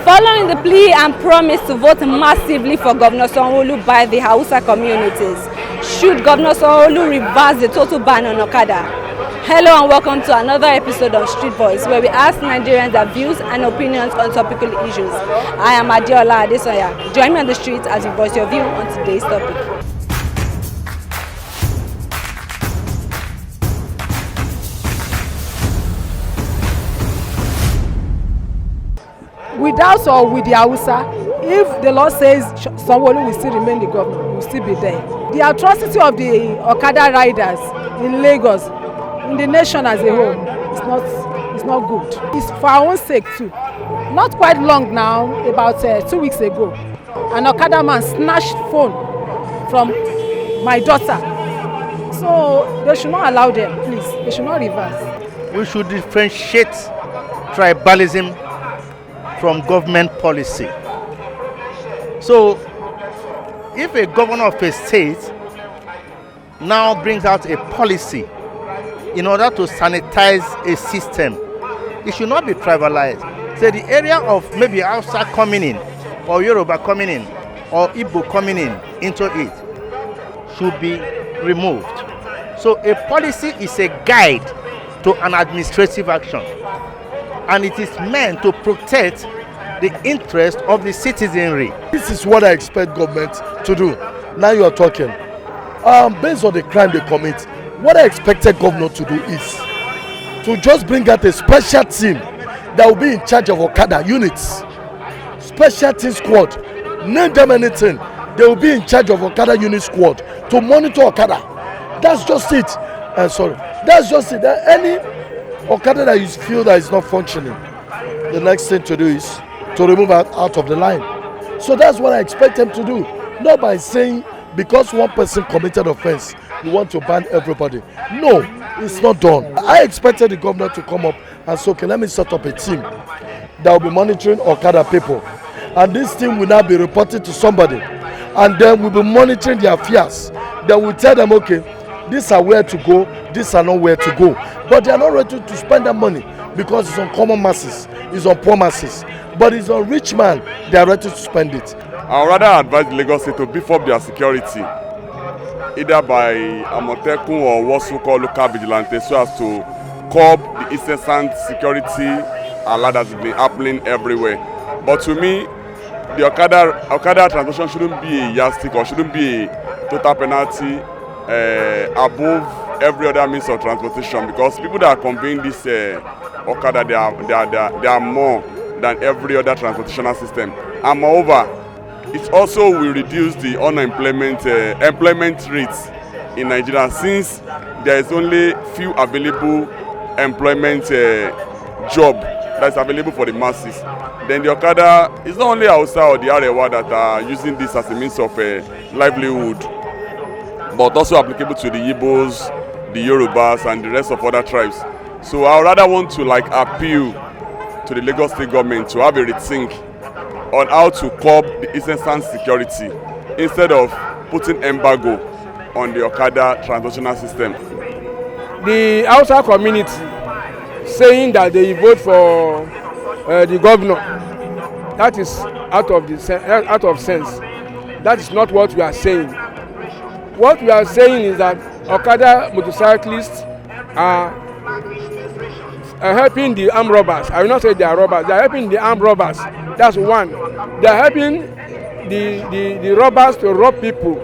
Following the plea and promise to vote massively for Governor Sanwo-Olu by the Hausa communities, should Governor Sanwo-Olu reverse the total ban on Okada? Hello and welcome to another episode of Street Voice, where we ask Nigerians their views and opinions on topical issues. I am Adeola Adesoya. Join me on the streets as we voice your view on today's topic. Without or with the Hausa, if the law says Sanwo-Olu will still remain the governor, will still be there. The atrocity of the Okada riders in Lagos, in the nation as a whole, is not good. It's for our own sake too. Not quite long now, about 2 weeks ago, an Okada man snatched phone from my daughter. So they should not allow them, please. They should not reverse. We should differentiate tribalism from government policy. So, if a governor of a state now brings out a policy in order to sanitize a system, it should not be tribalized. So the area of maybe Hausa coming in, or Yoruba coming in, or Igbo coming in into it should be removed. So a policy is a guide to an administrative action, and it is meant to protect the interest of the citizenry. This is what I expect government to do. Now you are talking. Based on the crime they commit, what I expected governor to do is to just bring out a special team that will be in charge of Okada units. Special team squad. Name them anything. They will be in charge of Okada unit squad to monitor Okada. That's just it. That's just it. Any Okada that you feel that is not functioning, the next thing to do is to remove out of the line. So that's what I expect them to do. Not by saying because one person committed offense, you want to ban everybody. No, it's not done. I expected the governor to come up and say, okay, let me set up a team that will be monitoring Okada people. And this team will now be reported to somebody. And then we'll be monitoring their affairs. Then we'll tell them, okay, these are where to go, these are not where to go. But they are not ready to spend that money because it's on common masses, it's on poor masses. But it's on rich man, they are ready to spend it. I would rather advise the Lagos State to beef up their security, either by Amotekun or what's called local vigilantes, so as to curb the incessant security alert that's been happening everywhere. But to me, the Okada transaction shouldn't be a yardstick or shouldn't be a total penalty above every other means of transportation, because people that are conveying this Okada, they are more than every other transportational system. And moreover, it also will reduce the unemployment employment rates in Nigeria, since there is only few available employment job that's available for the masses. Then the Okada is not only Hausa or the Arewa that are using this as a means of livelihood, but also applicable to the Igbos, the Yorubas, and the rest of other tribes. So I would rather want to appeal to the Lagos State government to have a rethink on how to curb the incessant security instead of putting embargo on the Okada transactional system. The Hausa community saying that they vote for the governor, that is out of sense. That is not what we are saying. What we are saying is that Okada motorcyclists are helping the armed robbers. I will not say they are robbers. They are helping the armed robbers. That's one. They are helping the robbers to rob people.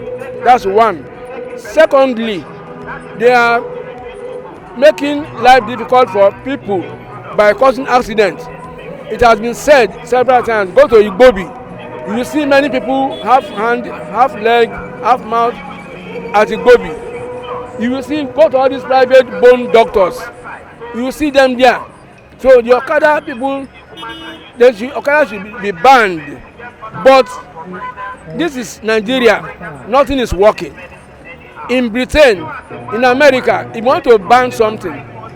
That's one. Secondly, they are making life difficult for people by causing accidents. It has been said several times, go to Igbobi. You will see many people half hand, half leg, half mouth at Igbobi. You will see, go to all these private bone doctors. You will see them there. So the Okada people, Okada should be banned. But this is Nigeria. Nothing is working. In Britain, in America, if you want to ban something,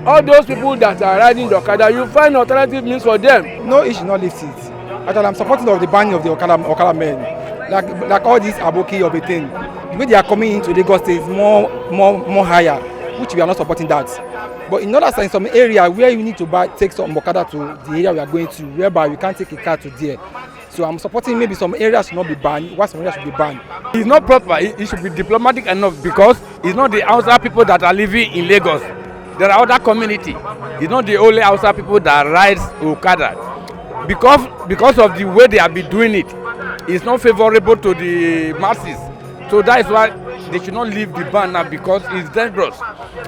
all those people that are riding the Okada, you find alternative means for them. No, it should not lift it. Actually, I'm supporting of the banning of the Okada men. Like all these Aboki of a thing. The way they are coming into Lagos State is more higher, which we are not supporting that. But in other in some area where you need to take some Okada to the area we are going to, whereby we can't take a car to there. So I'm supporting maybe some areas should not be banned, while some areas should be banned. It's not proper. It should be diplomatic enough because it's not the Hausa people that are living in Lagos. There are other community. It's not the only Hausa people that ride Okada. Because of the way they have been doing it, it's not favorable to the masses. So that is why they should not leave the ban now because it's dangerous.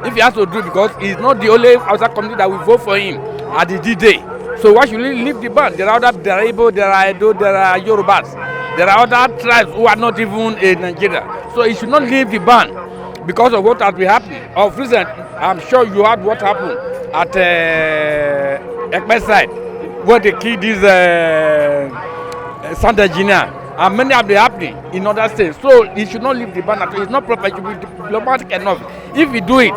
If he has to do it because it's not the only Hausa community that will vote for him at the D-Day. So why should he leave the ban? There are other, there are Igbo, there are Edo, there are Yorubas. There are other tribes who are not even in Nigeria. So he should not leave the ban because of what has been happening. Of recent, I'm sure you heard what happened at Ekpe side, where they killed this sound engineer. And many have been happening in other states. So he should not leave the ban at all. It's not proper. It should be diplomatic enough. If he do it,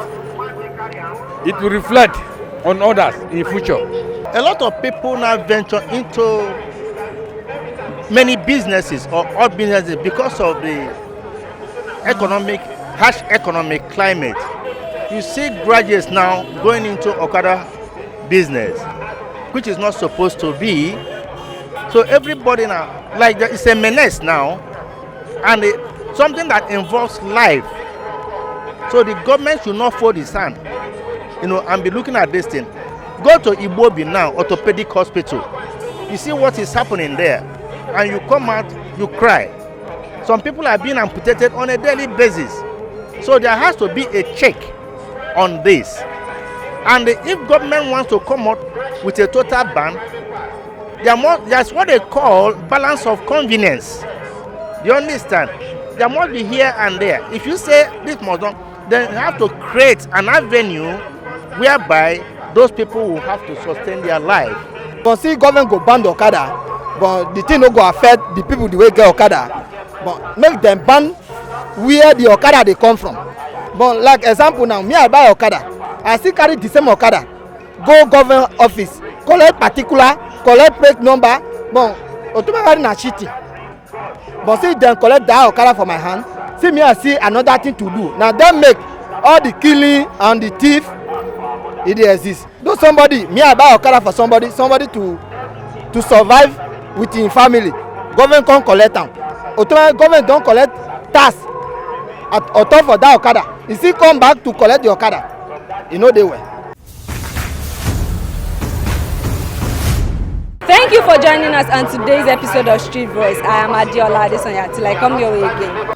it will reflect on others in the future. A lot of people now venture into many businesses or odd businesses because of the harsh economic climate. You see graduates now going into Okada business, which is not supposed to be. So everybody now, like it's a menace now, and something that involves life. So the government should not fold its hand, and be looking at this thing. Go to Ibobi now, orthopedic hospital. You see what is happening there, and you come out, you cry. Some people are being amputated on a daily basis. So there has to be a check on this. And if government wants to come out with a total ban, there's what they call balance of convenience. Do you understand? There must be here and there. If you say this must not, then you have to create an avenue whereby those people will have to sustain their life. But see, government go ban the Okada, but the thing no go affect the people the way get Okada. But make them ban where the Okada they come from. But like example now, me I buy Okada, I still carry the same Okada, go government office, collect particular, collect plate number, but automatically na cheating. But see them collect that Okada for my hand, see me I see another thing to do. Now them make all the killing and the thief, it exist. Though somebody, me I buy Okada for somebody to survive with him family. Government can't collect them. Automatically government don't collect tax on top for that Okada. He still come back to collect the Okada. You know they were. Thank you for joining us on today's episode of Street Voice. I am Adiola Adesanya. Till I come your way again.